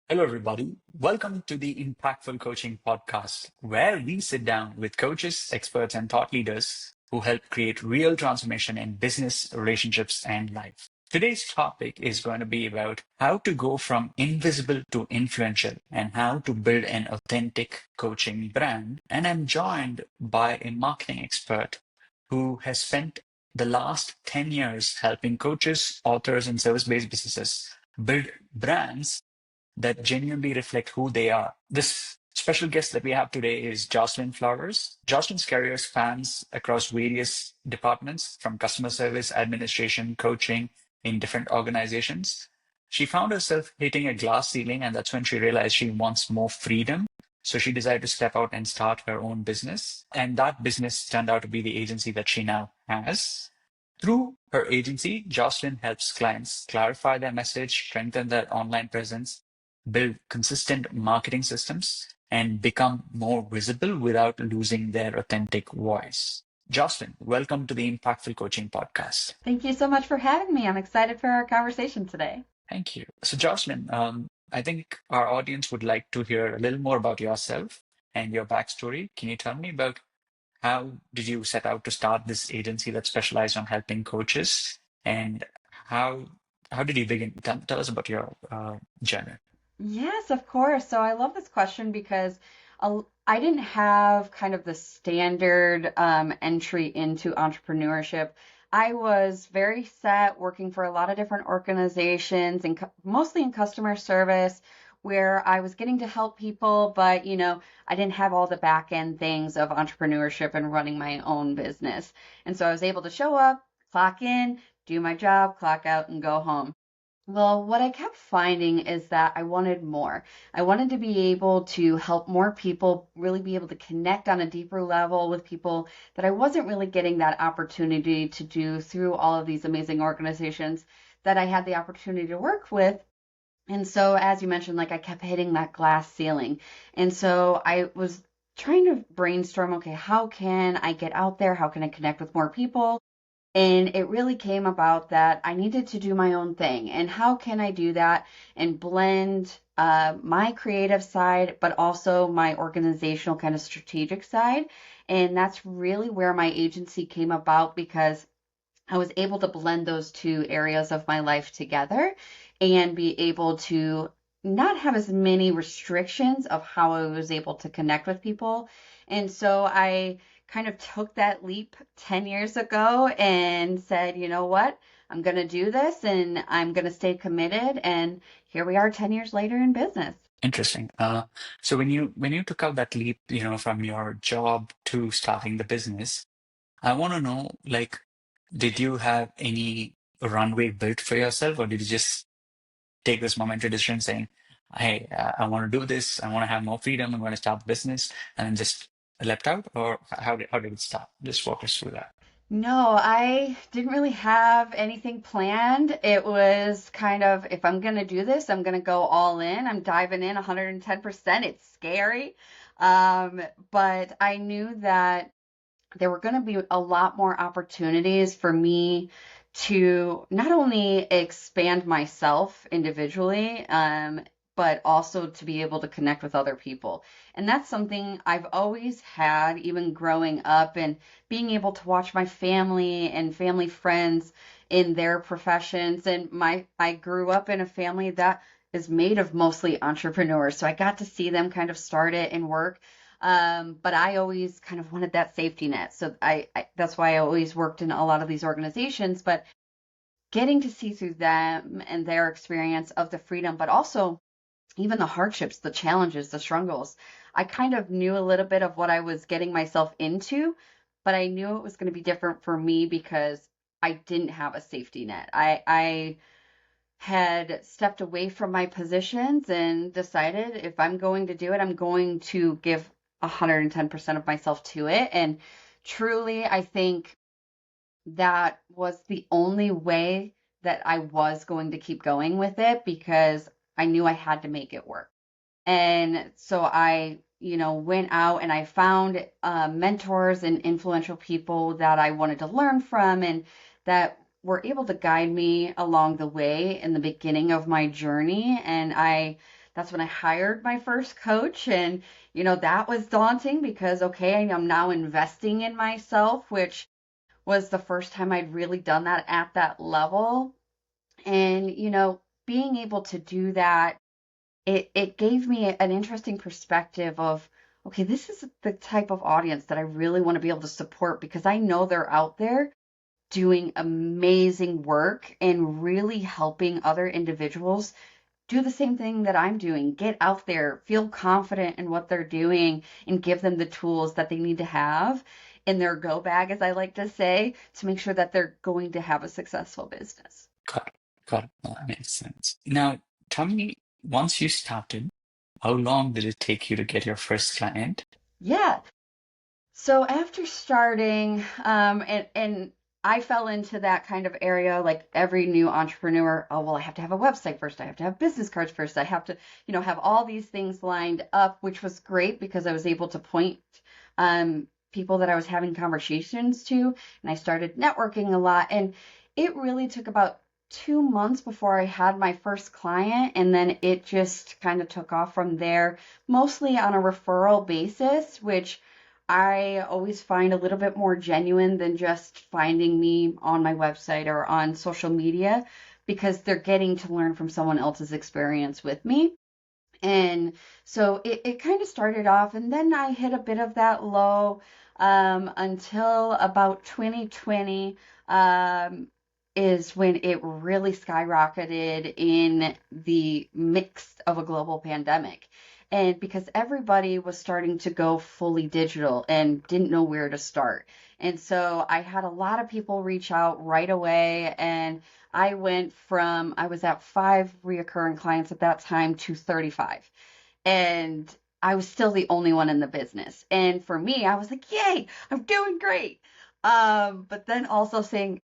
Hello, everybody. Welcome to the Impactful Coaching Podcast, where we sit down with coaches, experts, and thought leaders who help create real transformation in business, relationships, and life. Today's topic is going to be about how to go from invisible to influential and how to build an authentic coaching brand. And I'm joined by a marketing expert who has spent the last 10 years helping coaches, authors, and service based businesses build brands that genuinely reflect who they are. This special guest that we have today is Jocelyn Flowers. Jocelyn's career spans across various departments from customer service, administration, coaching in different organizations. She found herself hitting a glass ceiling, and that's when she realized she wants more freedom. So she decided to step out and start her own business. And that business turned out to be the agency that she now has. Through her agency, Jocelyn helps clients clarify their message, strengthen their online presence, build consistent marketing systems, and become more visible without losing their authentic voice. Jocelyn, welcome to the Impactful Coaching Podcast. Thank you so much for having me. I'm excited for our conversation today. Thank you. So, Jocelyn, I think our audience would like to hear a little more about yourself and your backstory. Can you tell me about how did you set out to start this agency that specialized on helping coaches, and how how did you begin? Tell us about your journey. Yes, of course. So I love this question because I didn't have kind of the standard entry into entrepreneurship. I was very set working for a lot of different organizations and mostly in customer service where I was getting to help people, but I didn't have all the back end things of entrepreneurship and running my own business. And so I was able to show up, clock in, do my job, clock out, and go home. Well, what I kept finding is that I wanted more. I wanted to be able to help more people, really be able to connect on a deeper level with people that I wasn't really getting that opportunity to do through all of these amazing organizations that I had the opportunity to work with. And so, as you mentioned, like I kept hitting that glass ceiling. And so I was trying to brainstorm, okay, how can I get out there? How can I connect with more people? And it really came about that I needed to do my own thing. And how can I do that and blend my creative side, but also my organizational kind of strategic side? And that's really where my agency came about because I was able to blend those two areas of my life together and be able to not have as many restrictions of how I was able to connect with people. And so I kind of took that leap 10 years ago and said, you know what? I'm going to do this and I'm going to stay committed. And here we are 10 years later in business. Interesting. So when you took out that leap, from your job to starting the business, I want to know, like, did you have any runway built for yourself, or did you just take this momentary decision saying, "Hey, I want to do this. I want to have more freedom. I'm going to start the business," and then just leapt out, or how did it start? Just walk us through that. No, I didn't really have anything planned. It was kind of, if I'm going to do this, I'm going to go all in. I'm diving in 110%. It's scary. But I knew that there were going to be a lot more opportunities for me to not only expand myself individually, but also to be able to connect with other people. And that's something I've always had, even growing up and being able to watch my family and family friends in their professions. And I grew up in a family that is made of mostly entrepreneurs. So I got to see them kind of start it and work. But I always kind of wanted that safety net. So that's why I always worked in a lot of these organizations, but getting to see through them and their experience of the freedom, but also even the hardships, the challenges, the struggles. I kind of knew a little bit of what I was getting myself into, but I knew it was going to be different for me because I didn't have a safety net. I had stepped away from my positions and decided if I'm going to do it, I'm going to give 110% of myself to it. And truly, I think that was the only way that I was going to keep going with it because I knew I had to make it work. And so I, went out and I found mentors and influential people that I wanted to learn from and that were able to guide me along the way in the beginning of my journey. And that's when I hired my first coach. And, that was daunting because, okay, I'm now investing in myself, which was the first time I'd really done that at that level. And, being able to do that, it gave me an interesting perspective of, okay, this is the type of audience that I really want to be able to support because I know they're out there doing amazing work and really helping other individuals do the same thing that I'm doing. Get out there, feel confident in what they're doing, and give them the tools that they need to have in their go bag, as I like to say, to make sure that they're going to have a successful business. Got it. Got it. That makes sense. Now, tell me, once you started, how long did it take you to get your first client? Yeah. So after starting, and I fell into that kind of area, like every new entrepreneur. Oh, well, I have to have a website first. I have to have business cards first. I have to, have all these things lined up, which was great because I was able to point people that I was having conversations to, and I started networking a lot. And it really took about 2 months before I had my first client, and then it just kind of took off from there, mostly on a referral basis, which I always find a little bit more genuine than just finding me on my website or on social media because they're getting to learn from someone else's experience with me. And so it kind of started off, and then I hit a bit of that low until about 2020 um, is when it really skyrocketed in the mix of a global pandemic. And because everybody was starting to go fully digital and didn't know where to start. And so I had a lot of people reach out right away, and I was at 5 reoccurring clients at that time to 35. And I was still the only one in the business. And for me, I was like, yay, I'm doing great. But then also saying,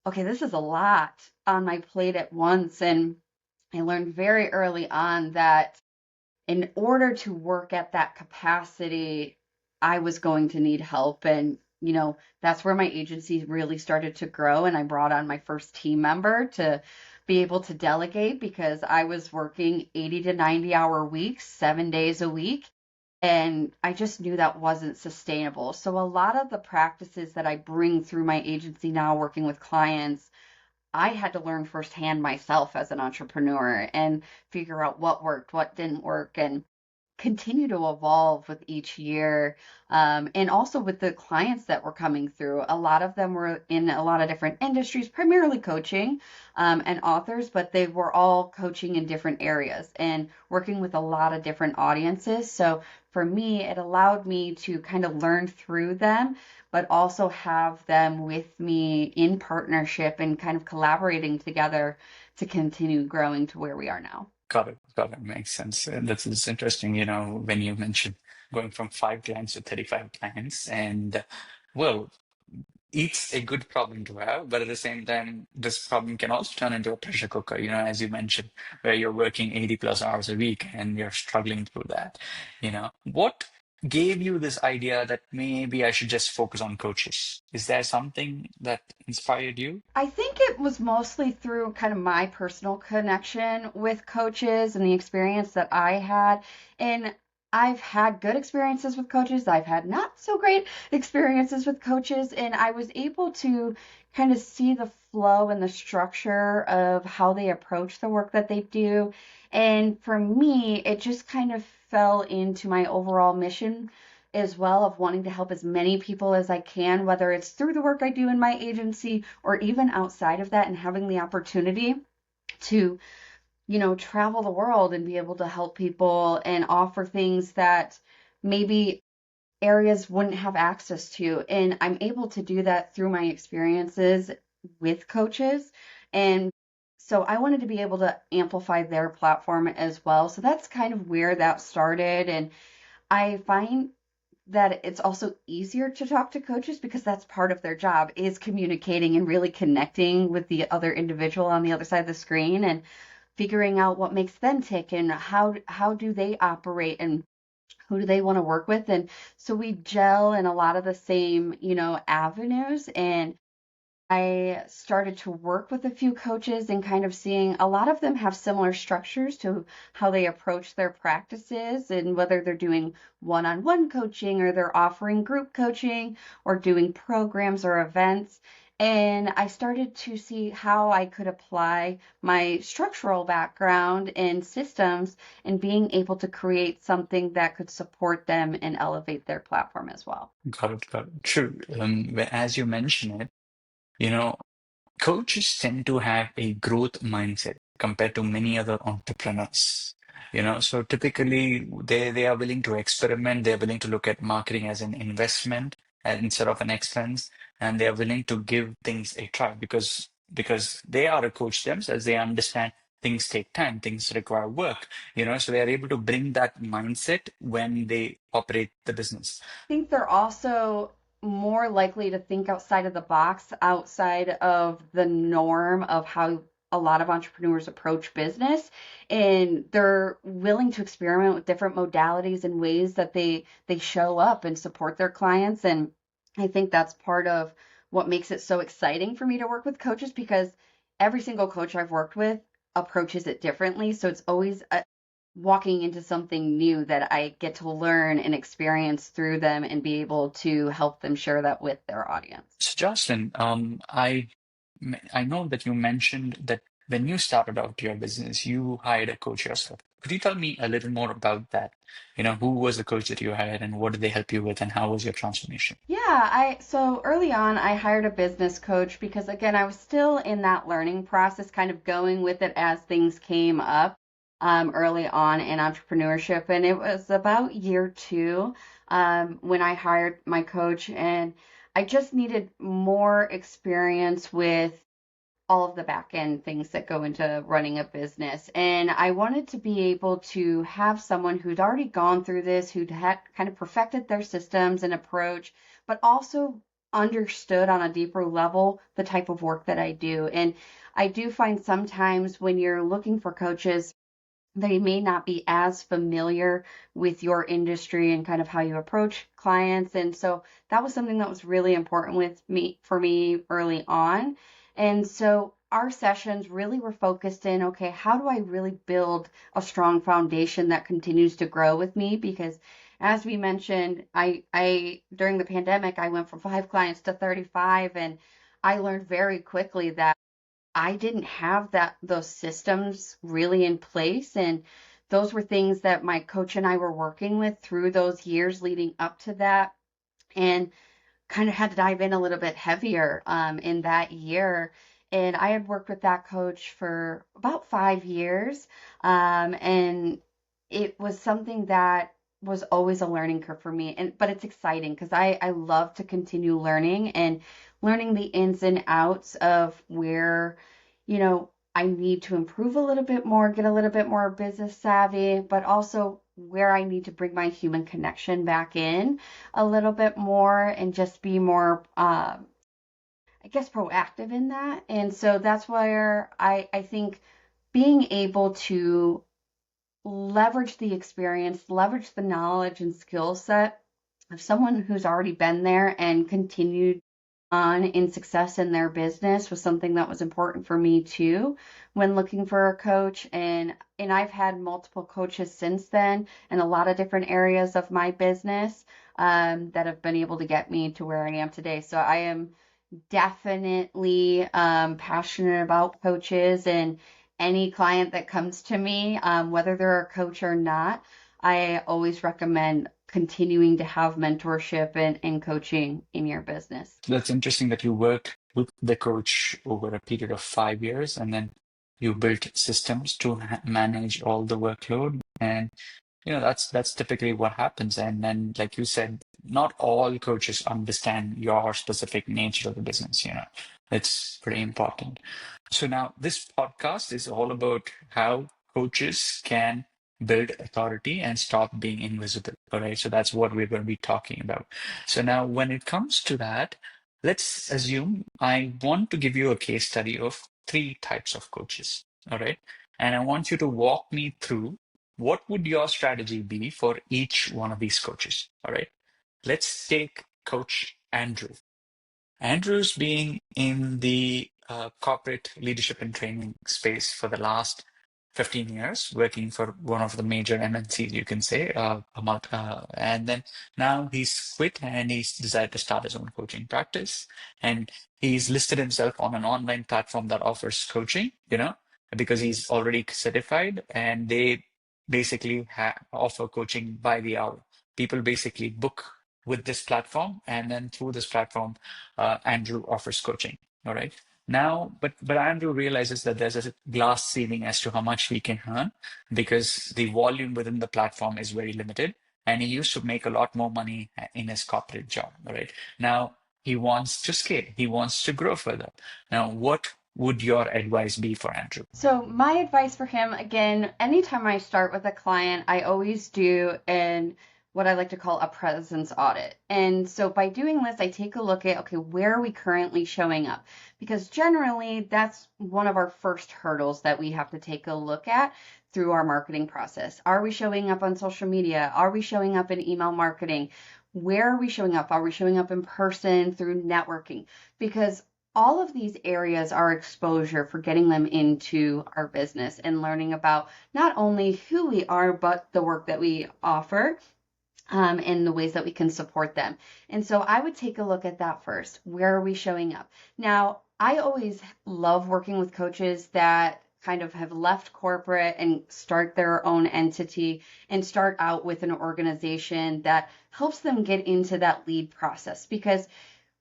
okay, this is a lot on my plate at once. And I learned very early on that in order to work at that capacity, I was going to need help. And, that's where my agency really started to grow. And I brought on my first team member to be able to delegate because I was working 80 to 90-hour weeks, 7 days a week. And I just knew that wasn't sustainable. So a lot of the practices that I bring through my agency now, working with clients, I had to learn firsthand myself as an entrepreneur and figure out what worked, what didn't work, and continue to evolve with each year. And also with the clients that were coming through. A lot of them were in a lot of different industries, primarily coaching and authors, but they were all coaching in different areas and working with a lot of different audiences. So for me, it allowed me to kind of learn through them, but also have them with me in partnership and kind of collaborating together to continue growing to where we are now. Got it. Got it. Makes sense. That's interesting, when you mentioned going from 5 clients to 35 clients. And well, it's a good problem to have, but at the same time, this problem can also turn into a pressure cooker, as you mentioned, where you're working 80 plus hours a week and you're struggling through that. What gave you this idea that maybe I should just focus on coaches? Is there something that inspired you? I think it was mostly through kind of my personal connection with coaches and the experience that I had. And I've had good experiences with coaches. I've had not so great experiences with coaches. And I was able to kind of see the flow and the structure of how they approach the work that they do. And for me, it just kind of fell into my overall mission as well of wanting to help as many people as I can, whether it's through the work I do in my agency or even outside of that, and having the opportunity to, travel the world and be able to help people and offer things that maybe areas wouldn't have access to. And I'm able to do that through my experiences with coaches. And so I wanted to be able to amplify their platform as well. So that's kind of where that started. And I find that it's also easier to talk to coaches because that's part of their job is communicating and really connecting with the other individual on the other side of the screen and figuring out what makes them tick and how do they operate and who do they want to work with. And so we gel in a lot of the same, avenues. And I started to work with a few coaches and kind of seeing a lot of them have similar structures to how they approach their practices, and whether they're doing one-on-one coaching or they're offering group coaching or doing programs or events. And I started to see how I could apply my structural background in systems and being able to create something that could support them and elevate their platform as well. Got it, got it. True. As you mentioned it, you know, coaches tend to have a growth mindset compared to many other entrepreneurs. So typically they are willing to experiment, they're willing to look at marketing as an investment and instead of an expense, and they're willing to give things a try because they are a coach themselves, they understand things take time, things require work, so they are able to bring that mindset when they operate the business. Think they're also more likely to think outside of the box, outside of the norm of how a lot of entrepreneurs approach business, and they're willing to experiment with different modalities and ways that they show up and support their clients. And I think that's part of what makes it so exciting for me to work with coaches, because every single coach I've worked with approaches it differently. So it's always walking into something new that I get to learn and experience through them and be able to help them share that with their audience. So Jocelyn, I know that you mentioned that when you started out your business, you hired a coach yourself. Could you tell me a little more about that? Who was the coach that you hired and what did they help you with and how was your transformation? Yeah, I so early on I hired a business coach because again I was still in that learning process, kind of going with it as things came up early on in entrepreneurship. And it was about year two when I hired my coach, and I just needed more experience with all of the back end things that go into running a business. And I wanted to be able to have someone who'd already gone through this, who'd had kind of perfected their systems and approach, but also understood on a deeper level the type of work that I do. And I do find sometimes when you're looking for coaches, they may not be as familiar with your industry and kind of how you approach clients. And so that was something that was really important with me for me early on. And so our sessions really were focused in, okay, how do I really build a strong foundation that continues to grow with me? Because as we mentioned, I during the pandemic, I went from 5 clients to 35, and I learned very quickly that I didn't have those systems really in place. And those were things that my coach and I were working with through those years leading up to that, and kind of had to dive in a little bit heavier in that year. And I had worked with that coach for about 5 years. And it was something that was always a learning curve for me. But it's exciting because I love to continue learning and learning the ins and outs of where, I need to improve a little bit more, get a little bit more business savvy, but also where I need to bring my human connection back in a little bit more and just be more, I guess, proactive in that. And so that's where I think being able to leverage the experience, leverage the knowledge and skill set of someone who's already been there and continued on in success in their business was something that was important for me too when looking for a coach. And I've had multiple coaches since then in a lot of different areas of my business that have been able to get me to where I am today. So I am definitely passionate about coaches, and any client that comes to me, whether they're a coach or not, I always recommend continuing to have mentorship and coaching in your business. That's interesting that you worked with the coach over a period of 5 years and then you built systems to manage all the workload. And that's typically what happens. And then, like you said, not all coaches understand your specific nature of the business. It's pretty important. So now this podcast is all about how coaches can build authority and stop being invisible. All right. So that's what we're going to be talking about. So now when it comes to that, let's assume I want to give you a case study of three types of coaches. All right. And I want you to walk me through what would your strategy be for each one of these coaches? All right. Let's take Coach Andrew. Andrew's been in the corporate leadership and training space for the last 15 years, working for one of the major MNCs, you can say, and then now he's quit and he's decided to start his own coaching practice. And he's listed himself on an online platform that offers coaching, because he's already certified, and they basically offer coaching by the hour. People basically book with this platform, and then through this platform, Andrew offers coaching. All right. Now, but Andrew realizes that there's a glass ceiling as to how much he can earn, because the volume within the platform is very limited, and he used to make a lot more money in his corporate job. All right. Now he wants to scale. He wants to grow further. Now, what would your advice be for Andrew? So my advice for him, again, anytime I start with a client, I always do what I like to call a presence audit. And so by doing this, I take a look at, okay, where are we currently showing up? Because generally that's one of our first hurdles that we have to take a look at through our marketing process. Are we showing up on social media? Are we showing up in email marketing? Where are we showing up? Are we showing up in person through networking? Because all of these areas are exposure for getting them into our business and learning about not only who we are, but the work that we offer, and the ways that we can support them. And so I would take a look at that first. Where are we showing up? Now, I always love working with coaches that kind of have left corporate and start their own entity and start out with an organization that helps them get into that lead process. Because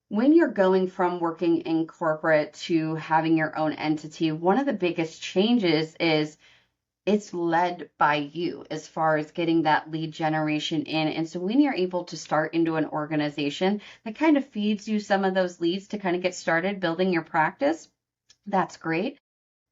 when you're going from working in corporate to having your own entity, one of the biggest changes is it's led by you as far as getting that lead generation in. And so when you're able to start into an organization that kind of feeds you some of those leads to kind of get started building your practice, that's great.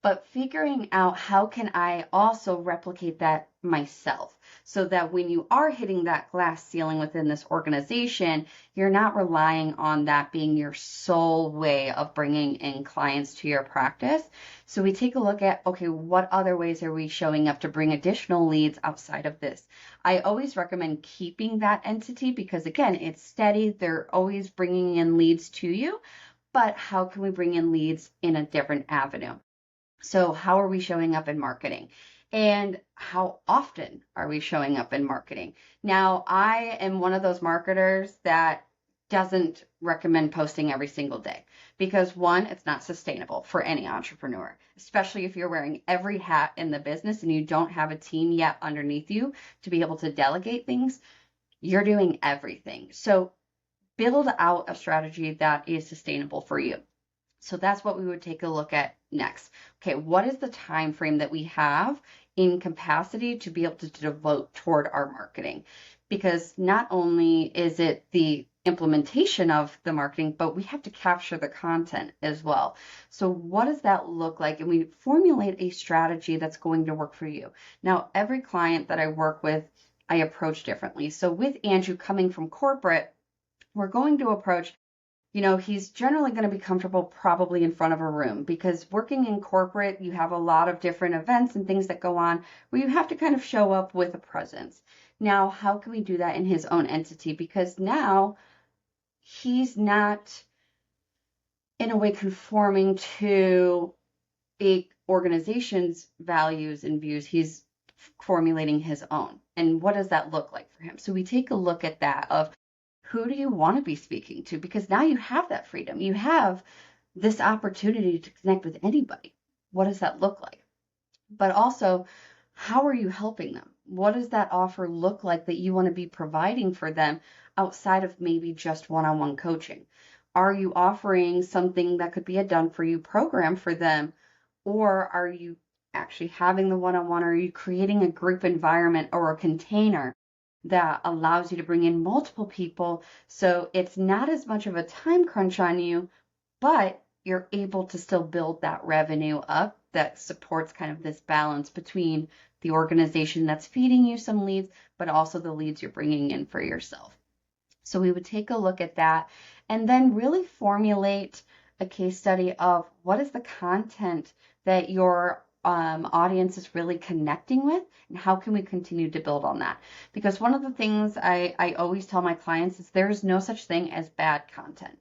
But figuring out how can I also replicate that myself so that when you are hitting that glass ceiling within this organization, you're not relying on that being your sole way of bringing in clients to your practice. So we take a look at, okay, what other ways are we showing up to bring additional leads outside of this? I always recommend keeping that entity because, again, it's steady. They're always bringing in leads to you. But how can we bring in leads in a different avenue? So how are we showing up in marketing? And how often are we showing up in marketing? Now, I am one of those marketers that doesn't recommend posting every single day because one, it's not sustainable for any entrepreneur, especially if you're wearing every hat in the business and you don't have a team yet underneath you to be able to delegate things. You're doing everything. So build out a strategy that is sustainable for you. So that's what we would take a look at next. Okay, what is the time frame that we have in capacity to be able to devote toward our marketing? Because not only is it the implementation of the marketing, but we have to capture the content as well. So what does that look like? And we formulate a strategy that's going to work for you. Now, every client that I work with, I approach differently. So with Andrew coming from corporate, we're going to approach, he's generally going to be comfortable probably in front of a room because working in corporate, you have a lot of different events and things that go on where you have to kind of show up with a presence. Now, how can we do that in his own entity? Because now he's not in a way conforming to a organization's values and views. He's formulating his own. And what does that look like for him? So we take a look at that of, who do you want to be speaking to? Because now you have that freedom. You have this opportunity to connect with anybody. What does that look like? But also, how are you helping them? What does that offer look like that you want to be providing for them outside of maybe just one-on-one coaching? Are you offering something that could be a done-for-you program for them? Or are you actually having the one-on-one? Or are you creating a group environment or a container that allows you to bring in multiple people so it's not as much of a time crunch on you, but you're able to still build that revenue up that supports kind of this balance between the organization that's feeding you some leads, but also the leads you're bringing in for yourself. So we would take a look at that and then really formulate a case study of what is the content that your audience is really connecting with, and how can we continue to build on that? Because one of the things I always tell my clients is there is no such thing as bad content.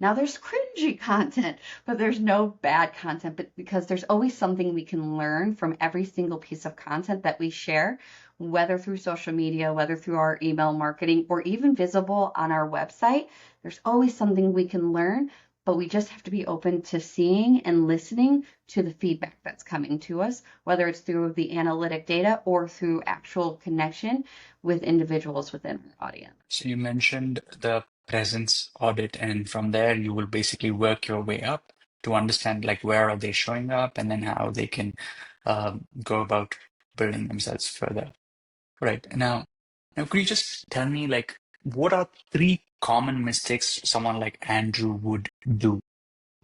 Now there's cringy content, but there's no bad content, but because there's always something we can learn from every single piece of content that we share, whether through social media, whether through our email marketing, or even visible on our website. There's always something we can learn, but we just have to be open to seeing and listening to the feedback that's coming to us, whether it's through the analytic data or through actual connection with individuals within our audience. So you mentioned the presence audit, and from there you will basically work your way up to understand like where are they showing up, and then how they can go about building themselves further. Right. Now, could you just tell me like what are three common mistakes someone like Andrew would do,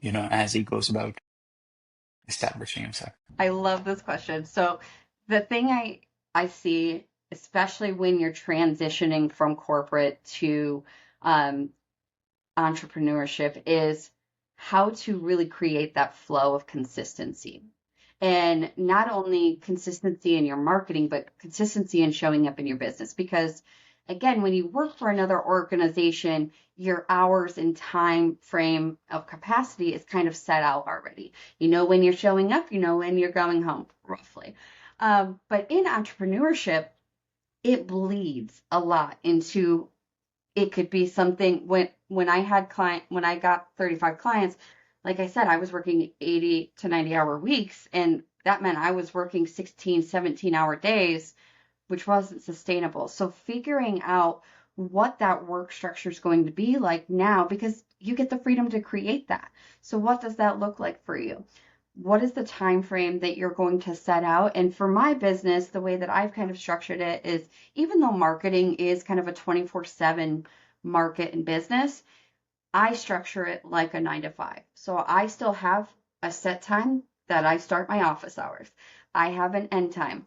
as he goes about establishing himself? I love this question. So the thing I see, especially when you're transitioning from corporate to um, entrepreneurship, is how to really create that flow of consistency. And not only consistency in your marketing, but consistency in showing up in your business. Because again, when you work for another organization, your hours and time frame of capacity is kind of set out already. You know when you're showing up, you know when you're going home, roughly. But in entrepreneurship, it bleeds a lot into, it could be something when I got 35 clients, like I said, I was working 80 to 90-hour weeks, and that meant I was working 16, 17-hour days, which wasn't sustainable. So figuring out what that work structure is going to be like now, because you get the freedom to create that. So what does that look like for you? What is the time frame that you're going to set out? And for my business, the way that I've kind of structured it is, even though marketing is kind of a 24/7 market and business, I structure it like a 9 to 5. So I still have a set time that I start my office hours. I have an end time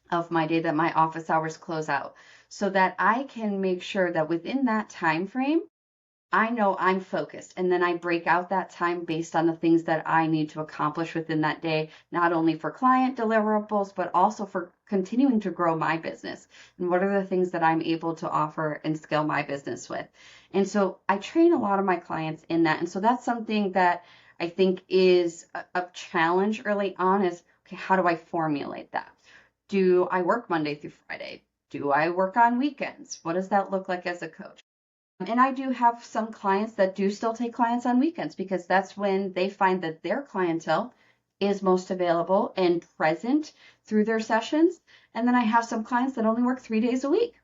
of my day that my office hours close out, so that I can make sure that within that time frame, I know I'm focused, and then I break out that time based on the things that I need to accomplish within that day, not only for client deliverables, but also for continuing to grow my business. And what are the things that I'm able to offer and scale my business with? And so I train a lot of my clients in that. And so that's something that I think is a challenge early on is, okay, how do I formulate that? Do I work Monday through Friday? Do I work on weekends? What does that look like as a coach? And I do have some clients that do still take clients on weekends, because that's when they find that their clientele is most available and present through their sessions. And then I have some clients that only work 3 days a week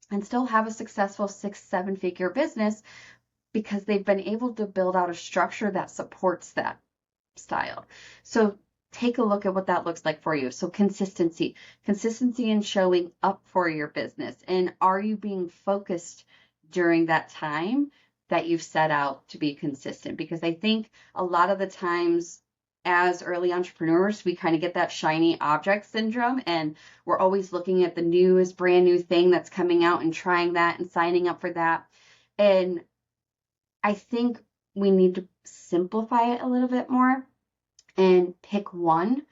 and still have a successful 6, 7 figure business, because they've been able to build out a structure that supports that style. So take a look at what that looks like for you. So consistency in showing up for your business. And are you being focused during that time that you've set out to be consistent? Because I think a lot of the times as early entrepreneurs, we kind of get that shiny object syndrome, and we're always looking at the newest brand new thing that's coming out and trying that and signing up for that. And I think we need to simplify it a little bit more and pick one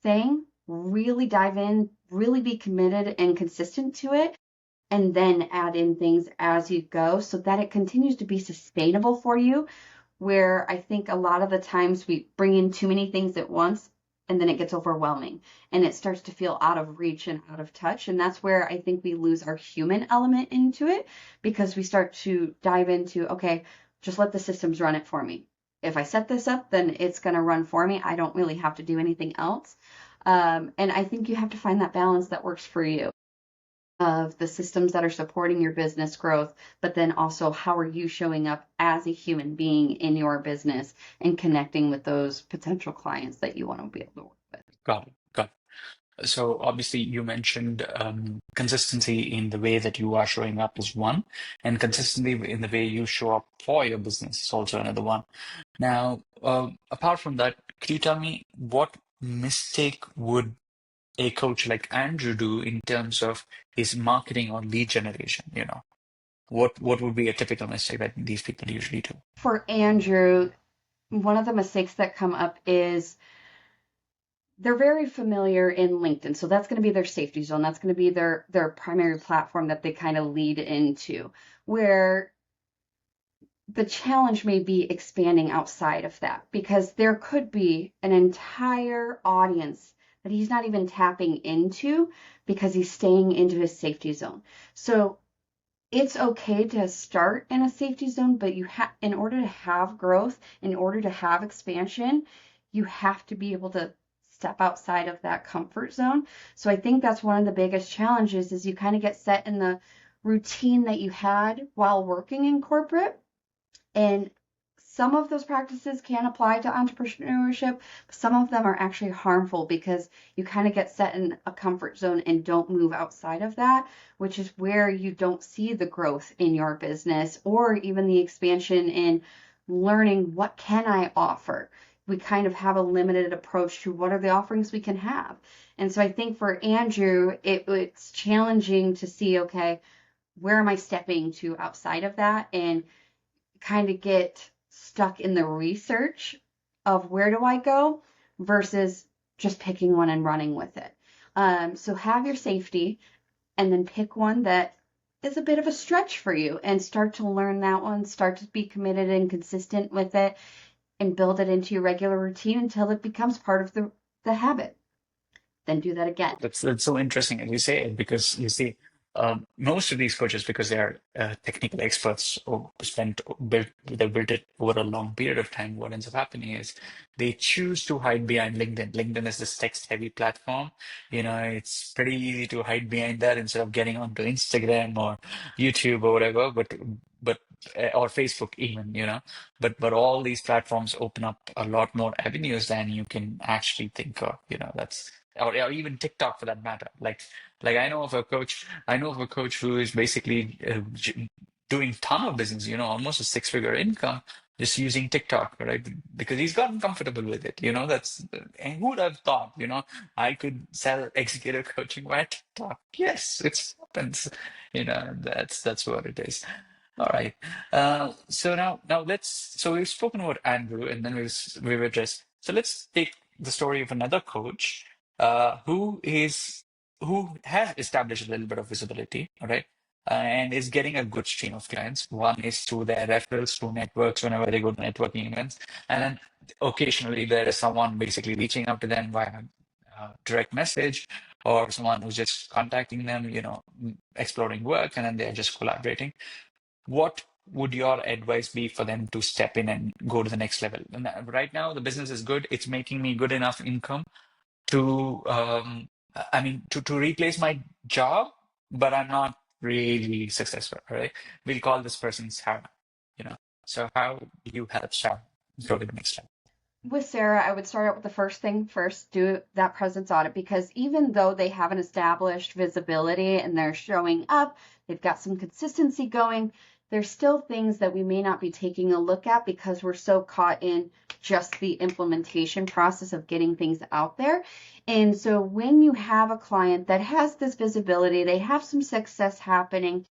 thing, really dive in, really be committed and consistent to it, and then add in things as you go so that it continues to be sustainable for you. Where I think a lot of the times we bring in too many things at once, and then it gets overwhelming and it starts to feel out of reach and out of touch. And that's where I think we lose our human element into it, because we start to dive into, okay, just let the systems run it for me. If I set this up, then it's going to run for me. I don't really have to do anything else. And I think you have to find that balance that works for you, of the systems that are supporting your business growth, but then also how are you showing up as a human being in your business and connecting with those potential clients that you want to be able to work with. Got it. Got it. So obviously you mentioned consistency in the way that you are showing up is one, and consistency in the way you show up for your business is also another one. Now, apart from that, could you tell me what mistake would a coach like Andrew do in terms of his marketing or lead generation? What would be a typical mistake that these people usually do? For Andrew, one of the mistakes that come up is they're very familiar in LinkedIn. So that's going to be their safety zone. That's going to be their primary platform that they kind of lead into, where the challenge may be expanding outside of that because there could be an entire audience that he's not even tapping into because he's staying into his safety zone. So it's okay to start in a safety zone, but in order to have growth, in order to have expansion, you have to be able to step outside of that comfort zone. So I think that's one of the biggest challenges is you kind of get set in the routine that you had while working in corporate, and some of those practices can apply to entrepreneurship, but some of them are actually harmful because you kind of get set in a comfort zone and don't move outside of that, which is where you don't see the growth in your business or even the expansion in learning what can I offer. We kind of have a limited approach to what are the offerings we can have. And so I think for Andrew, it's challenging to see, okay, where am I stepping to outside of that? And kind of get stuck in the research of where do I go versus just picking one and running with it. So have your safety and then pick one that is a bit of a stretch for you and start to learn that one, start to be committed and consistent with it and build it into your regular routine until it becomes part of the habit. Then do that again. That's so interesting as you say it, because you see, most of these coaches, because they are technical experts or they built it over a long period of time. What ends up happening is they choose to hide behind LinkedIn. LinkedIn is this text-heavy platform. You know, it's pretty easy to hide behind that instead of getting onto Instagram or YouTube or whatever. But or Facebook even, you know. But all these platforms open up a lot more avenues than you can actually think of. You know, that's or even TikTok for that matter. Like I know of a coach who is basically doing ton of business, you know, almost a six-figure income just using TikTok, right? Because he's gotten comfortable with it, you know. And who would have thought, you know, I could sell executive coaching via TikTok? Yes, it happens, you know. That's what it is. All right. So we've spoken about Andrew, and then we've addressed. So let's take the story of another coach uh, who is who has established a little bit of visibility, all right, and is getting a good stream of clients. One is through their referrals, through networks, whenever they go to networking events, and then occasionally there is someone basically reaching out to them via direct message, or someone who's just contacting them, you know, exploring work, and then they're just collaborating. What would your advice be for them to step in and go to the next level? And right now, the business is good. It's making me good enough income to, to replace my job, but I'm not really successful, right? We'll call this person Sarah, you know. So how do you help Sarah go to the next level? With Sarah, I would start out with the first thing first, do that presence audit because even though they have an established visibility and they're showing up, they've got some consistency going, there's still things that we may not be taking a look at because we're so caught in just the implementation process of getting things out there. And so when you have a client that has this visibility, they have some success happening,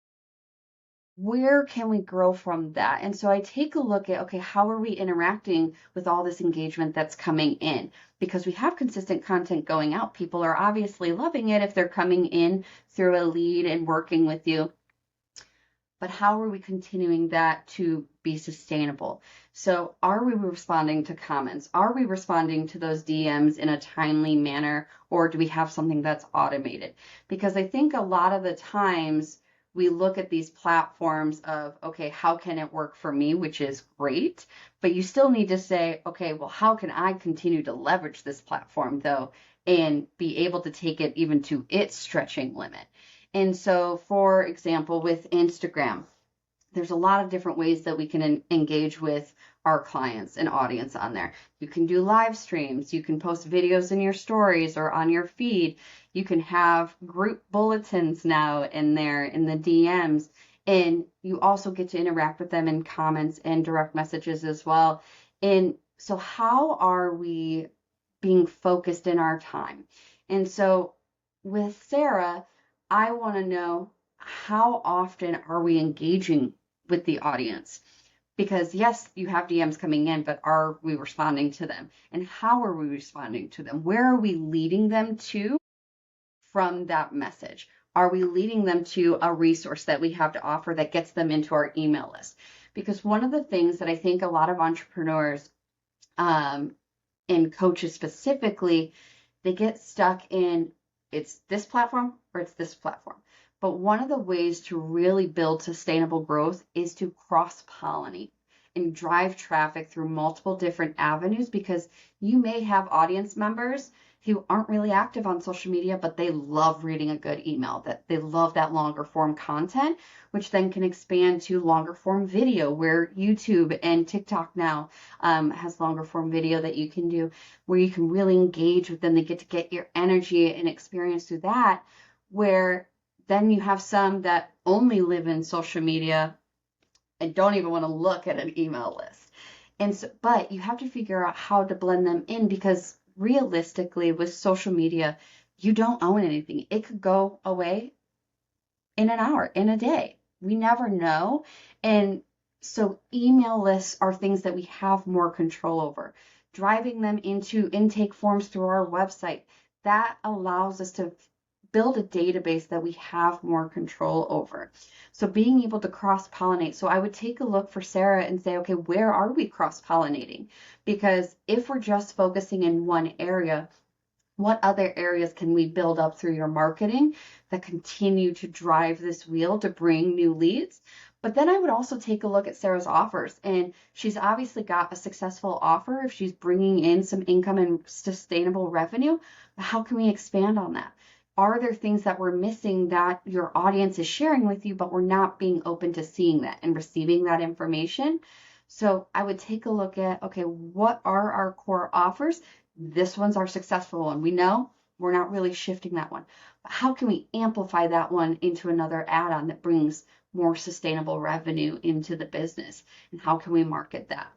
where can we grow from that? And so I take a look at, okay, how are we interacting with all this engagement that's coming in? Because we have consistent content going out. People are obviously loving it if they're coming in through a lead and working with you. But how are we continuing that to be sustainable? So are we responding to comments? Are we responding to those DMs in a timely manner? Or do we have something that's automated? Because I think a lot of the times we look at these platforms of, okay, how can it work for me, which is great, but you still need to say, okay, well, how can I continue to leverage this platform though, and be able to take it even to its stretching limit? And so, for example, with Instagram, there's a lot of different ways that we can engage with our clients and audience on there. You can do live streams, you can post videos in your stories or on your feed. You can have group bulletins now in there in the DMs, and you also get to interact with them in comments and direct messages as well. And so how are we being focused in our time? And so with Sarah, I want to know, how often are we engaging with the audience? Because yes, you have DMs coming in, but are we responding to them? And how are we responding to them? Where are we leading them to from that message? Are we leading them to a resource that we have to offer that gets them into our email list? Because one of the things that I think a lot of entrepreneurs um, and coaches specifically, they get stuck in it's this platform or it's this platform. But one of the ways to really build sustainable growth is to cross pollinate and drive traffic through multiple different avenues, because you may have audience members who aren't really active on social media, but they love reading a good email, that they love that longer form content, which then can expand to longer form video, where YouTube and TikTok now has longer form video that you can do, where you can really engage with them. They get to get your energy and experience through that, where then you have some that only live in social media and don't even want to look at an email list. And so, but you have to figure out how to blend them in, because realistically with social media, you don't own anything. It could go away in an hour, in a day. We never know. And so email lists are things that we have more control over. Driving them into intake forms through our website, that allows us to build a database that we have more control over. So being able to cross-pollinate. So I would take a look for Sarah and say, okay, where are we cross-pollinating? Because if we're just focusing in one area, what other areas can we build up through your marketing that continue to drive this wheel to bring new leads? But then I would also take a look at Sarah's offers, and she's obviously got a successful offer if she's bringing in some income and sustainable revenue. How can we expand on that? Are there things that we're missing that your audience is sharing with you, but we're not being open to seeing that and receiving that information? So I would take a look at, okay, what are our core offers? This one's our successful one. We know we're not really shifting that one. But how can we amplify that one into another add-on that brings more sustainable revenue into the business? And how can we market that?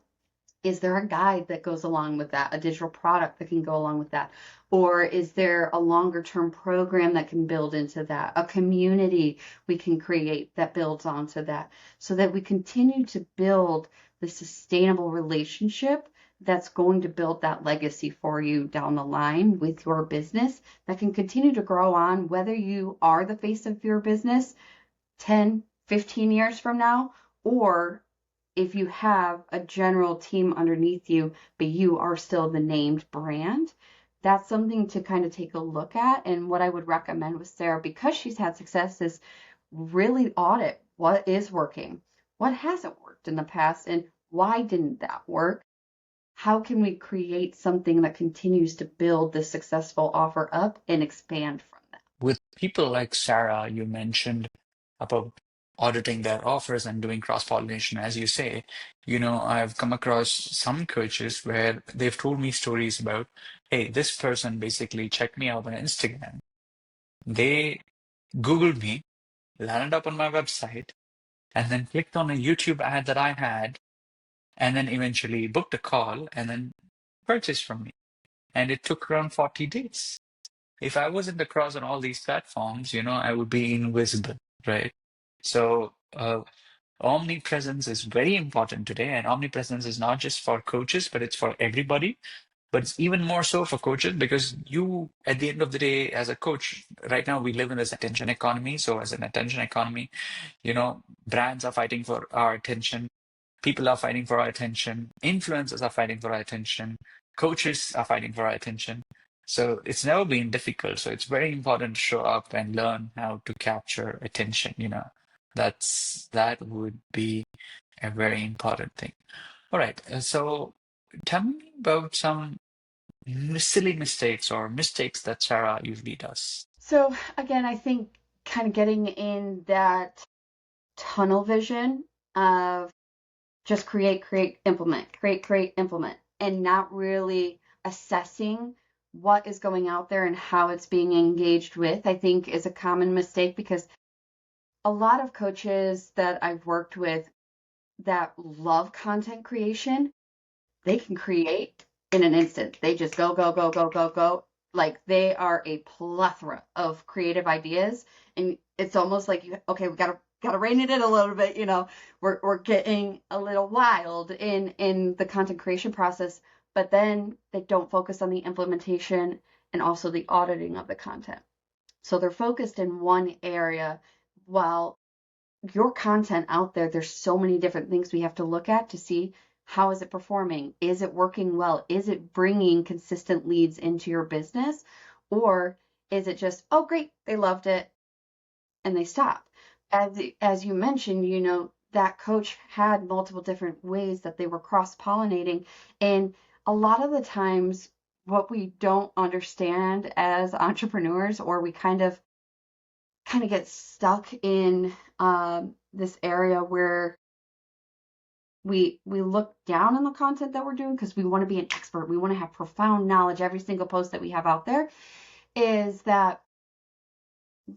Is there a guide that goes along with that, a digital product that can go along with that? Or is there a longer term program that can build into that, a community we can create that builds onto that, so that we continue to build the sustainable relationship that's going to build that legacy for you down the line with your business that can continue to grow on, whether you are the face of your business 10, 15 years from now, or if you have a general team underneath you, but you are still the named brand. That's something to kind of take a look at. And what I would recommend with Sarah, because she's had success, is really audit what is working, what hasn't worked in the past, and why didn't that work? How can we create something that continues to build this successful offer up and expand from that? With people like Sarah, you mentioned about auditing their offers and doing cross-pollination, as you say. I've come across some coaches where they've told me stories about, hey, this person basically checked me out on Instagram. They Googled me, landed up on my website, and then clicked on a YouTube ad that I had, and then eventually booked a call and then purchased from me. And it took around 40 days. If I wasn't across on all these platforms, I would be invisible, right? So, omnipresence is very important today, and omnipresence is not just for coaches, but it's for everybody. But it's even more so for coaches, because you, at the end of the day, as a coach, right now we live in this attention economy. So, as an attention economy, brands are fighting for our attention. People are fighting for our attention. Influencers are fighting for our attention. Coaches are fighting for our attention. So it's never been difficult. So it's very important to show up and learn how to capture attention. That would be a very important thing. All right. So tell me about some silly mistakes or mistakes that Sarah usually does. So again, I think kind of getting in that tunnel vision of just create, implement, and not really assessing what is going out there and how it's being engaged with, I think is a common mistake, because a lot of coaches that I've worked with that love content creation, they can create in an instant. They just go, go, go, go, go, go. Like they are a plethora of creative ideas. And it's almost like, okay, we gotta rein it in a little bit, we're getting a little wild in the content creation process, but then they don't focus on the implementation and also the auditing of the content. So they're focused in one area while your content out there, there's so many different things we have to look at to see how is it performing? Is it working well? Is it bringing consistent leads into your business? Or is it just, oh, great, they loved it and they stopped? As you mentioned, that coach had multiple different ways that they were cross-pollinating. And a lot of the times, what we don't understand as entrepreneurs, or we kind of get stuck in this area where we look down on the content that we're doing because we want to be an expert. We want to have profound knowledge every single post that we have out there, is that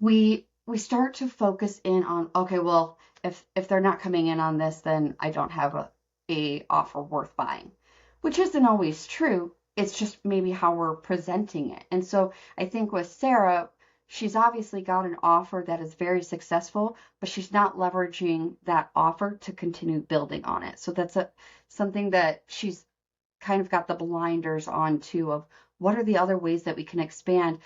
we start to focus in on, okay, well, if they're not coming in on this, then I don't have a offer worth buying, which isn't always true. It's just maybe how we're presenting it. And so I think with Sarah, she's obviously got an offer that is very successful, but she's not leveraging that offer to continue building on it. So that's something that she's kind of got the blinders on too, of what are the other ways that we can expand.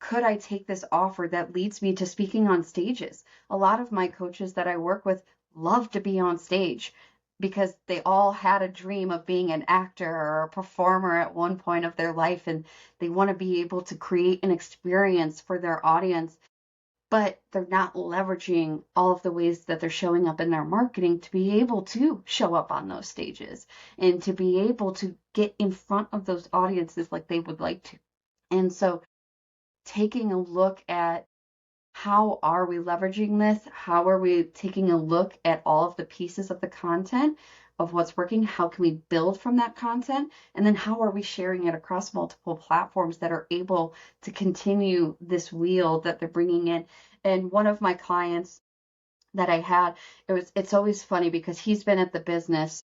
Could I take this offer that leads me to speaking on stages? A lot of my coaches that I work with love to be on stage because they all had a dream of being an actor or a performer at one point of their life, and they want to be able to create an experience for their audience, but they're not leveraging all of the ways that they're showing up in their marketing to be able to show up on those stages and to be able to get in front of those audiences like they would like to. And so taking a look at how are we leveraging this? How are we taking a look at all of the pieces of the content of what's working? How can we build from that content? And then how are we sharing it across multiple platforms that are able to continue this wheel that they're bringing in? And one of my clients that I had, it's always funny because he's been at the business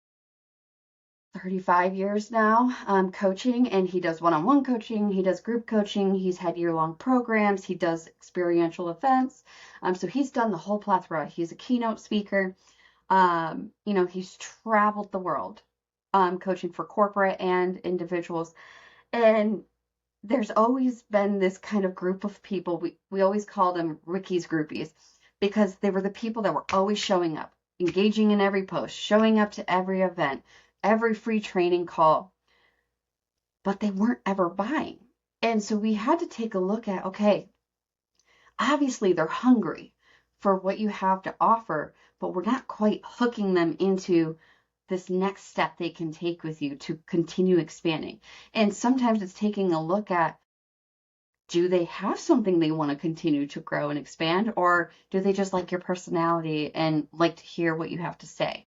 35 years now, coaching, and he does one-on-one coaching, he does group coaching, he's had year-long programs, he does experiential events. So he's done the whole plethora. He's a keynote speaker. He's traveled the world, coaching for corporate and individuals. And there's always been this kind of group of people. We always call them Ricky's groupies because they were the people that were always showing up, engaging in every post, showing up to every event, every free training call, but they weren't ever buying. And so we had to take a look at, okay, obviously they're hungry for what you have to offer, but we're not quite hooking them into this next step they can take with you to continue expanding. And sometimes it's taking a look at, do they have something they want to continue to grow and expand, or do they just like your personality and like to hear what you have to say?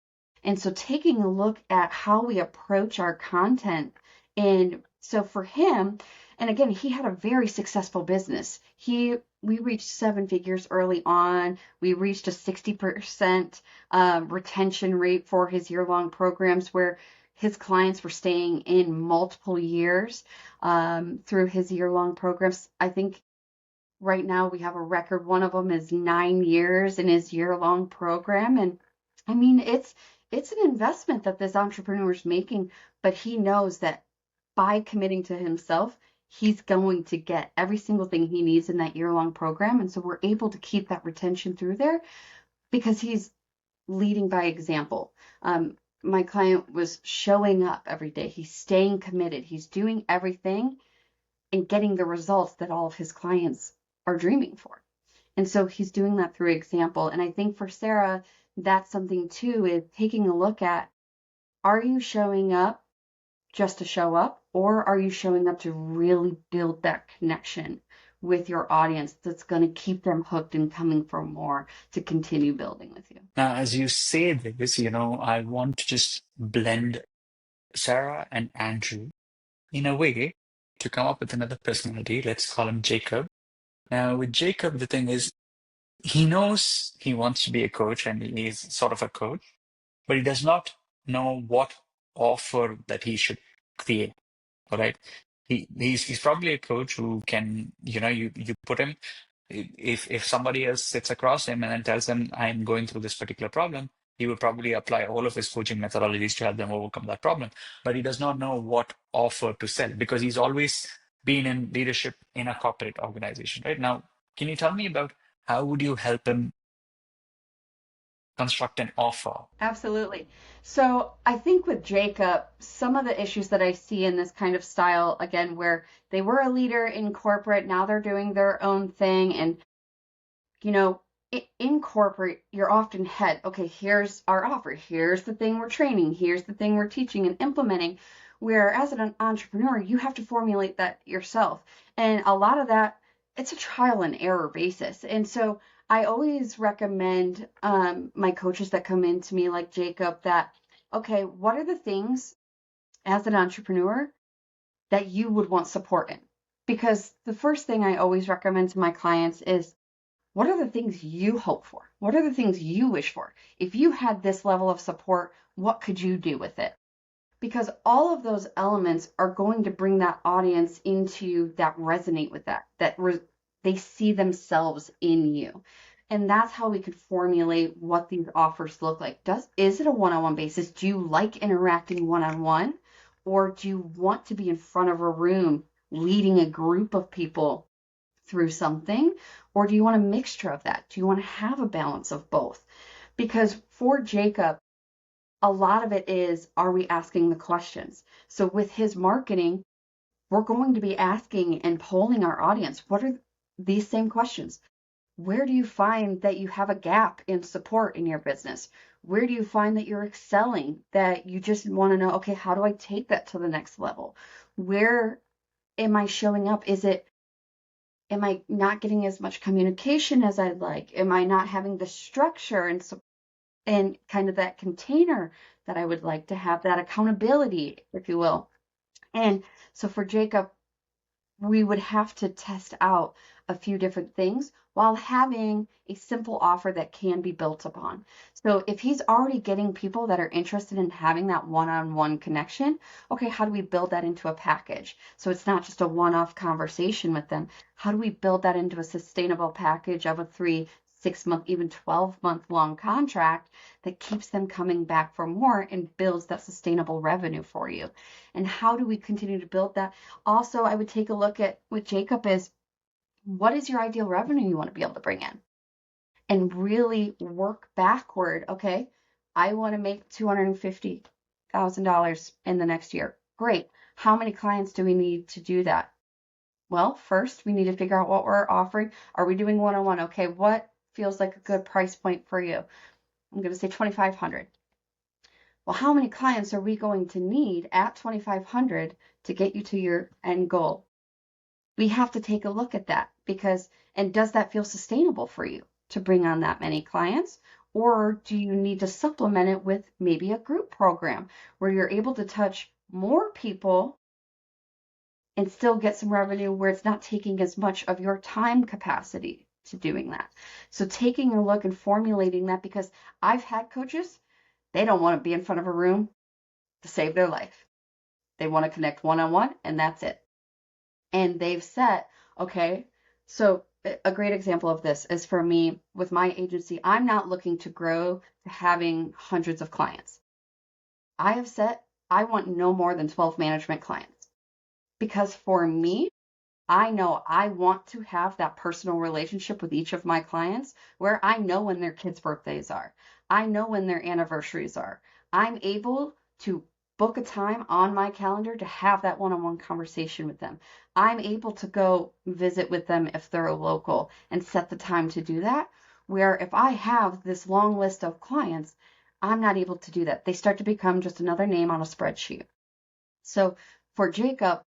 And so taking a look at how we approach our content. And so for him, and again, he had a very successful business. We reached 7 figures early on. We reached a 60% retention rate for his year-long programs, where his clients were staying in multiple years through his year-long programs. I think right now we have a record. One of them is 9 years in his year-long program. And I mean, it's an investment that this entrepreneur is making, but he knows that by committing to himself, he's going to get every single thing he needs in that year-long program. And so we're able to keep that retention through there because he's leading by example. My client was showing up every day. He's staying committed. He's doing everything and getting the results that all of his clients are dreaming for. And so he's doing that through example. And I think for Sarah, that's something too, is taking a look at, are you showing up just to show up, or are you showing up to really build that connection with your audience that's going to keep them hooked and coming for more to continue building with you? Now, as you say this, I want to just blend Sarah and Andrew in a way to come up with another personality. Let's call him Jacob. Now, with Jacob, the thing is, he knows he wants to be a coach and he's sort of a coach, but he does not know what offer that he should create. All right. He's probably a coach who can, you put him, if somebody else sits across him and then tells him, I'm going through this particular problem, he will probably apply all of his coaching methodologies to help them overcome that problem. But he does not know what offer to sell because he's always been in leadership in a corporate organization, right? Now, can you tell me about how would you help him construct an offer? Absolutely. So I think with Jacob, some of the issues that I see in this kind of style, again, where they were a leader in corporate, now they're doing their own thing. And, you know, in corporate, you're often okay, here's our offer. Here's the thing we're training. Here's the thing we're teaching and implementing. Where as an entrepreneur, you have to formulate that yourself. And a lot of that, it's a trial and error basis. And so I always recommend my coaches that come in to me, like Jacob, that, okay, what are the things as an entrepreneur that you would want support in? Because the first thing I always recommend to my clients is, what are the things you hope for? What are the things you wish for? If you had this level of support, what could you do with it? Because all of those elements are going to bring that audience into that resonate with they see themselves in you. And that's how we could formulate what these offers look like. Is it a one-on-one basis? Do you like interacting one-on-one? Or do you want to be in front of a room leading a group of people through something? Or do you want a mixture of that? Do you want to have a balance of both? Because for Jacob, a lot of it is, are we asking the questions? So with his marketing, we're going to be asking and polling our audience, what are these same questions? Where do you find that you have a gap in support in your business? Where do you find that you're excelling, that you just want to know, okay, how do I take that to the next level? Where am I showing up? Am I not getting as much communication as I'd like? Am I not having the structure and kind of that container that I would like to have, that accountability, if you will? And so for Jacob, we would have to test out a few different things while having a simple offer that can be built upon. So if he's already getting people that are interested in having that one-on-one connection, okay, how do we build that into a package? So it's not just a one-off conversation with them. How do we build that into a sustainable package of a 3, 6-month, even 12-month long contract that keeps them coming back for more and builds that sustainable revenue for you? And how do we continue to build that? Also, I would take a look at with Jacob is, what is your ideal revenue you want to be able to bring in? And really work backward. Okay, I want to make $250,000 in the next year. Great. How many clients do we need to do that? Well, first we need to figure out what we're offering. Are we doing one-on-one? Okay, what feels like a good price point for you? I'm going to say 2,500. Well, how many clients are we going to need at 2,500 to get you to your end goal? We have to take a look at that and does that feel sustainable for you to bring on that many clients? Or do you need to supplement it with maybe a group program where you're able to touch more people and still get some revenue where it's not taking as much of your time capacity to doing that? So taking a look and formulating that, because I've had coaches, they don't want to be in front of a room to save their life. They want to connect one-on-one and that's it. And they've set, okay, so a great example of this is for me with my agency. I'm not looking to grow to having hundreds of clients. I have set, I want no more than 12 management clients, because for me, I know I want to have that personal relationship with each of my clients where I know when their kids' birthdays are. I know when their anniversaries are. I'm able to book a time on my calendar to have that one-on-one conversation with them. I'm able to go visit with them if they're local and set the time to do that. Where if I have this long list of clients, I'm not able to do that. They start to become just another name on a spreadsheet. So for Jacob,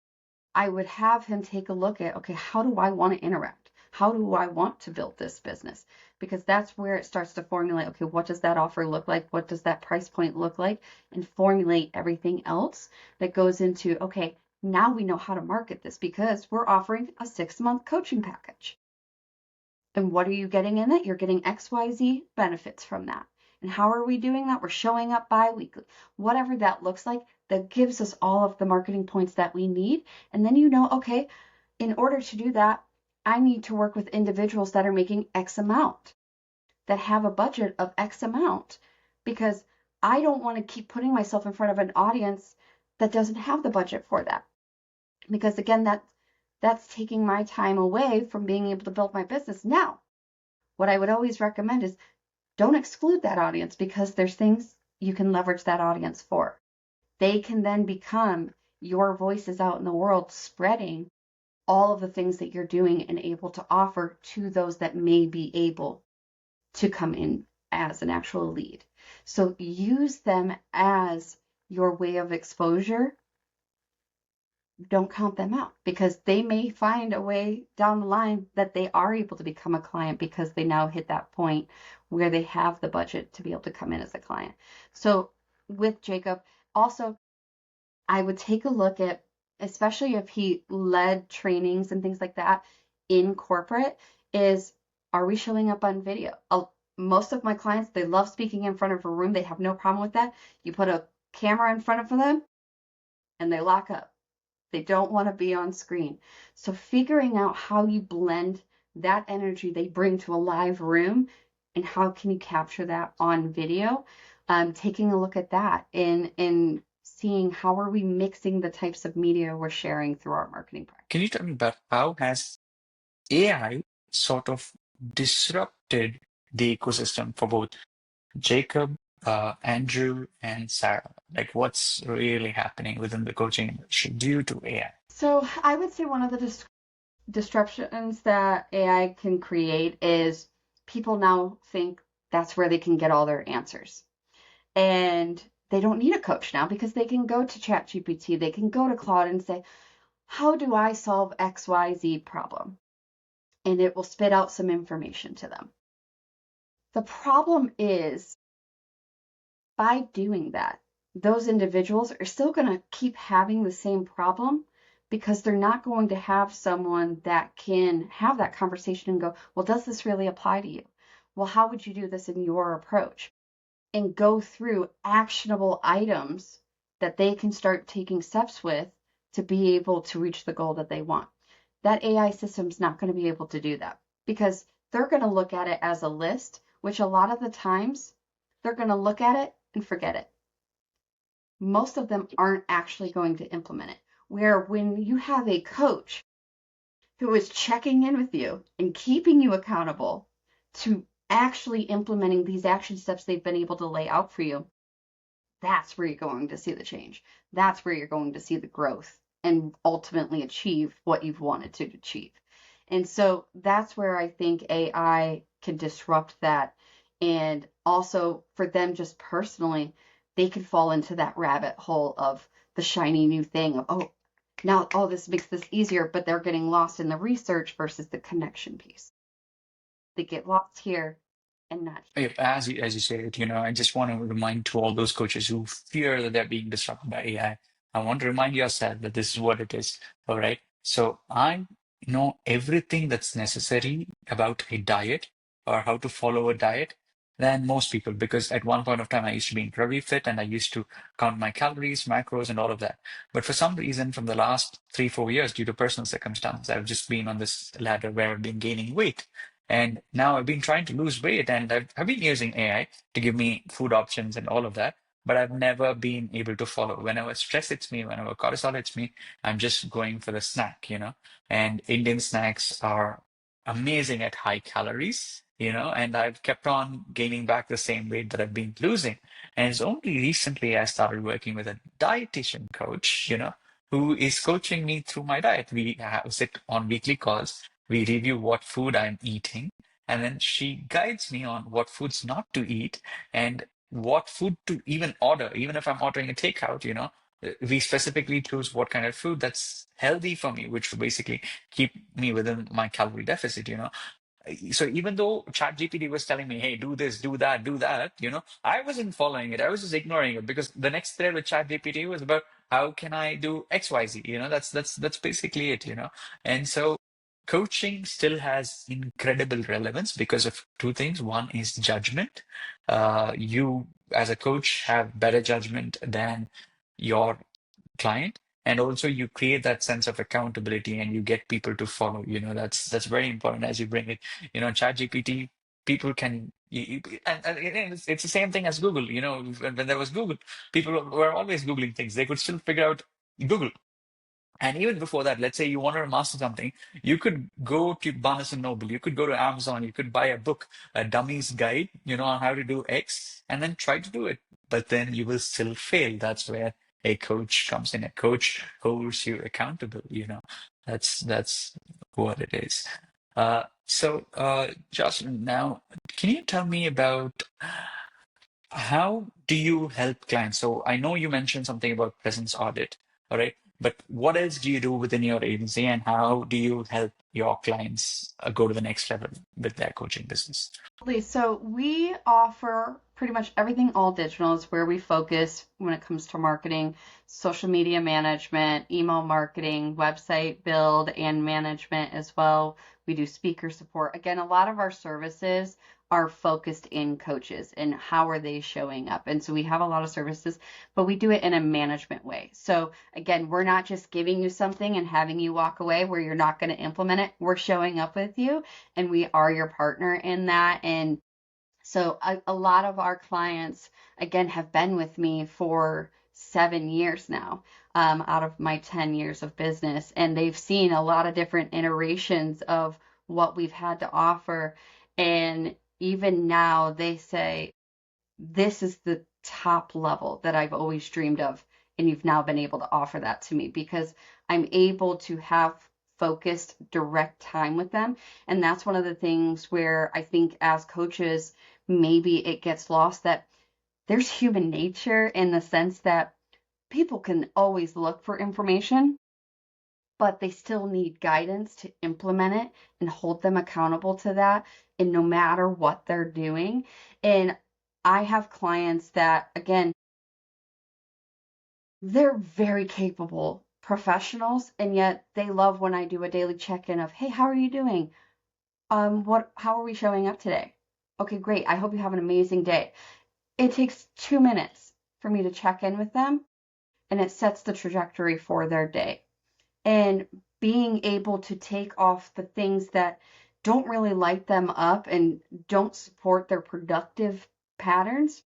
I would have him take a look at, okay, how do I want to interact? How do I want to build this business? Because that's where it starts to formulate, okay, what does that offer look like? What does that price point look like? And formulate everything else that goes into, okay, now we know how to market this because we're offering a 6-month coaching package. And what are you getting in it? You're getting XYZ benefits from that. And how are we doing that? We're showing up bi-weekly. Whatever that looks like, that gives us all of the marketing points that we need. And then you know, okay, in order to do that, I need to work with individuals that are making X amount, that have a budget of X amount, because I don't want to keep putting myself in front of an audience that doesn't have the budget for that. Because again, that's taking my time away from being able to build my business. Now, what I would always recommend is, don't exclude that audience because there's things you can leverage that audience for. They can then become your voices out in the world, spreading all of the things that you're doing and able to offer to those that may be able to come in as an actual lead. So use them as your way of exposure. Don't count them out because they may find a way down the line that they are able to become a client because they now hit that point where they have the budget to be able to come in as a client. So with Jacob, also, I would take a look at, especially if he led trainings and things like that in corporate, is are we showing up on video? Most of my clients, they love speaking in front of a room. They have no problem with that. You put a camera in front of them and they lock up. They don't want to be on screen. So figuring out how you blend that energy they bring to a live room and how can you capture that on video, taking a look at that and seeing how are we mixing the types of media we're sharing through our marketing practice. Can you tell me about how has AI sort of disrupted the ecosystem for both Jacob, Andrew, and Sarah? Like, what's really happening within the coaching industry due to AI? So I would say one of the disruptions that AI can create is people now think that's where they can get all their answers. And they don't need a coach now because they can go to ChatGPT, they can go to Claude and say, how do I solve XYZ problem? And it will spit out some information to them. The problem is by doing that, those individuals are still going to keep having the same problem because they're not going to have someone that can have that conversation and go, well, does this really apply to you? Well, how would you do this in your approach? And go through actionable items that they can start taking steps with to be able to reach the goal that they want. That AI system's not going to be able to do that because they're going to look at it as a list, which a lot of the times they're going to look at it and forget it. Most of them aren't actually going to implement it. Where when you have a coach who is checking in with you and keeping you accountable to actually implementing these action steps they've been able to lay out for you, that's where you're going to see the change. That's where you're going to see the growth and ultimately achieve what you've wanted to achieve. And so that's where I think AI can disrupt that. And also for them just personally, they could fall into that rabbit hole of the shiny new thing of, oh, now, oh, this makes this easier, but they're getting lost in the research versus the connection piece. They get lost here and not here. As you said, I just want to remind to all those coaches who fear that they're being disrupted by AI. I want to remind yourself that this is what it is. All right. So I know everything that's necessary about a diet or how to follow a diet than most people, because at one point of time I used to be incredibly fit and I used to count my calories, macros, and all of that. But for some reason, from the last 3, 4 years, due to personal circumstances, I've just been on this ladder where I've been gaining weight. And now I've been trying to lose weight and I've been using AI to give me food options and all of that, but I've never been able to follow. Whenever stress hits me, whenever cortisol hits me, I'm just going for the snack. And Indian snacks are amazing at high calories, and I've kept on gaining back the same weight that I've been losing. And it's only recently I started working with a dietitian coach, who is coaching me through my diet. We sit on weekly calls, we review what food I'm eating, and then she guides me on what foods not to eat and what food to even order. Even if I'm ordering a takeout, we specifically choose what kind of food that's healthy for me, which will basically keep me within my calorie deficit. So even though ChatGPT was telling me, hey, do this, do that, I wasn't following it. I was just ignoring it because the next thread with ChatGPT was about how can I do XYZ? That's basically it. And so coaching still has incredible relevance because of two things. One is judgment. You as a coach have better judgment than your client, and also you create that sense of accountability and you get people to follow. That's very important as you bring it. ChatGPT, people can and again, it's the same thing as Google. When there was Google, people were always Googling things. They could still figure out Google. And even before that, let's say you wanted to master something, you could go to Barnes and Noble, you could go to Amazon, you could buy a book, a dummy's guide, on how to do X, and then try to do it. But then you will still fail. That's where a coach comes in. A coach holds you accountable, That's what it is. Jocelyn, now, can you tell me about how do you help clients? So I know you mentioned something about presence audit, all right? But what else do you do within your agency, and how do you help your clients go to the next level with their coaching business? So we offer pretty much everything all digital is where we focus when it comes to marketing, social media management, email marketing, website build and management as well. We do speaker support. Again, a lot of our services are focused in coaches and how are they showing up. And so we have a lot of services, but we do it in a management way. So again, we're not just giving you something and having you walk away where you're not going to implement it. We're showing up with you and we are your partner in that. And so a lot of our clients, again, have been with me for 7 years now, out of my 10 years of business. And they've seen a lot of different iterations of what we've had to offer. And even now they say, this is the top level that I've always dreamed of. And you've now been able to offer that to me because I'm able to have focused direct time with them. And that's one of the things where I think as coaches, maybe it gets lost that there's human nature in the sense that people can always look for information, but they still need guidance to implement it and hold them accountable to that. And no matter what they're doing. And I have clients that, again, they're very capable professionals, and yet they love when I do a daily check-in of, hey, how are you doing? How are we showing up today? Okay, great. I hope you have an amazing day. It takes 2 minutes for me to check in with them, and it sets the trajectory for their day. And being able to take off the things that don't really light them up and don't support their productive patterns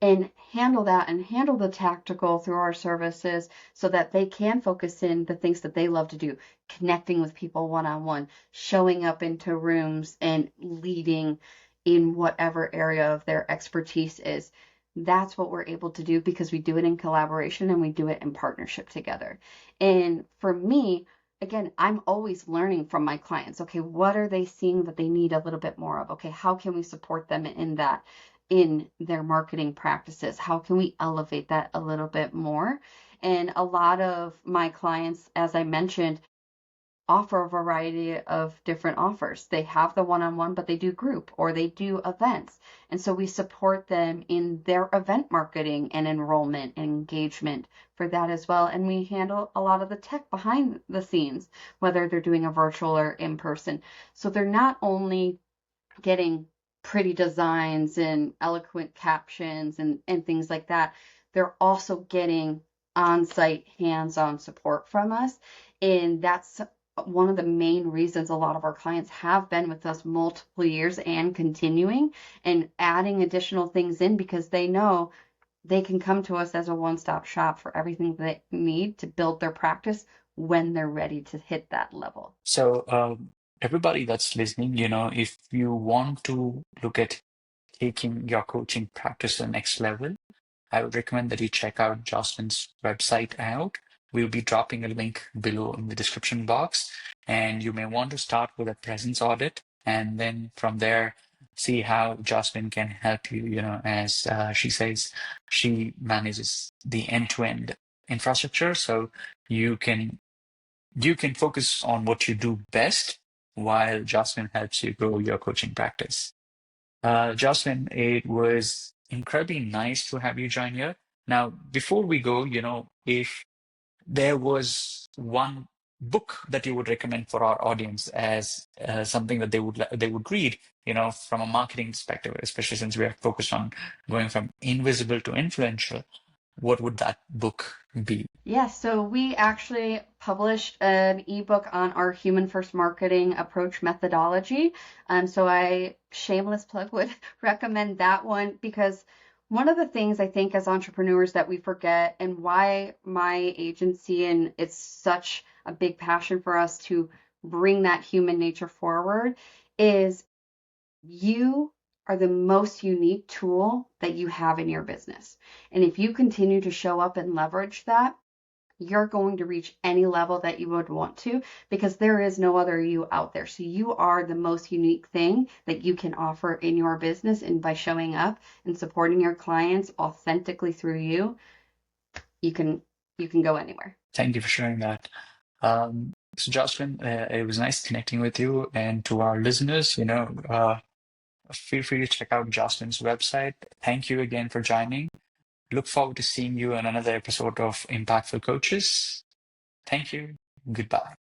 and handle that and handle the tactical through our services so that they can focus in the things that they love to do, connecting with people one-on-one, showing up into rooms and leading in whatever area of their expertise is. That's what we're able to do because we do it in collaboration and we do it in partnership together. And for me, again, I'm always learning from my clients. Okay, what are they seeing that they need a little bit more of? Okay, how can we support them in that? In their marketing practices? How can we elevate that a little bit more? And a lot of my clients, as I mentioned, offer a variety of different offers. They have the one-on-one, but they do group or they do events. And so we support them in their event marketing and enrollment and engagement for that as well. And we handle a lot of the tech behind the scenes, whether they're doing a virtual or in person. So they're not only getting pretty designs and eloquent captions and things like that, they're also getting on-site hands-on support from us. And that's one of the main reasons a lot of our clients have been with us multiple years and continuing and adding additional things in because they know they can come to us as a one-stop shop for everything they need to build their practice when they're ready to hit that level. So, everybody that's listening, if you want to look at taking your coaching practice to the next level, I would recommend that you check out Jocelyn's website out. We'll be dropping a link below in the description box, and you may want to start with a presence audit, and then from there, see how Jocelyn can help you. As she says, she manages the end-to-end infrastructure, so you can focus on what you do best, while Jocelyn helps you grow your coaching practice. Jocelyn, it was incredibly nice to have you join here. Now, before we go, if there was one book that you would recommend for our audience as something that they would read, from a marketing perspective, especially since we are focused on going from invisible to influential, what would that book be? Yes, so we actually published an ebook on our human first marketing approach methodology. So I, shameless plug, would recommend that one because One of the things I think as entrepreneurs that we forget, and why my agency and it's such a big passion for us to bring that human nature forward, is you are the most unique tool that you have in your business. And if you continue to show up and leverage that, you're going to reach any level that you would want to, because there is no other you out there. So you are the most unique thing that you can offer in your business. And by showing up and supporting your clients authentically through you, you can go anywhere. Thank you for sharing that. So Jocelyn, it was nice connecting with you, and to our listeners, feel free to check out Jocelyn's website. Thank you again for joining. Look forward to seeing you on another episode of Impactful Coaches. Thank you. Goodbye.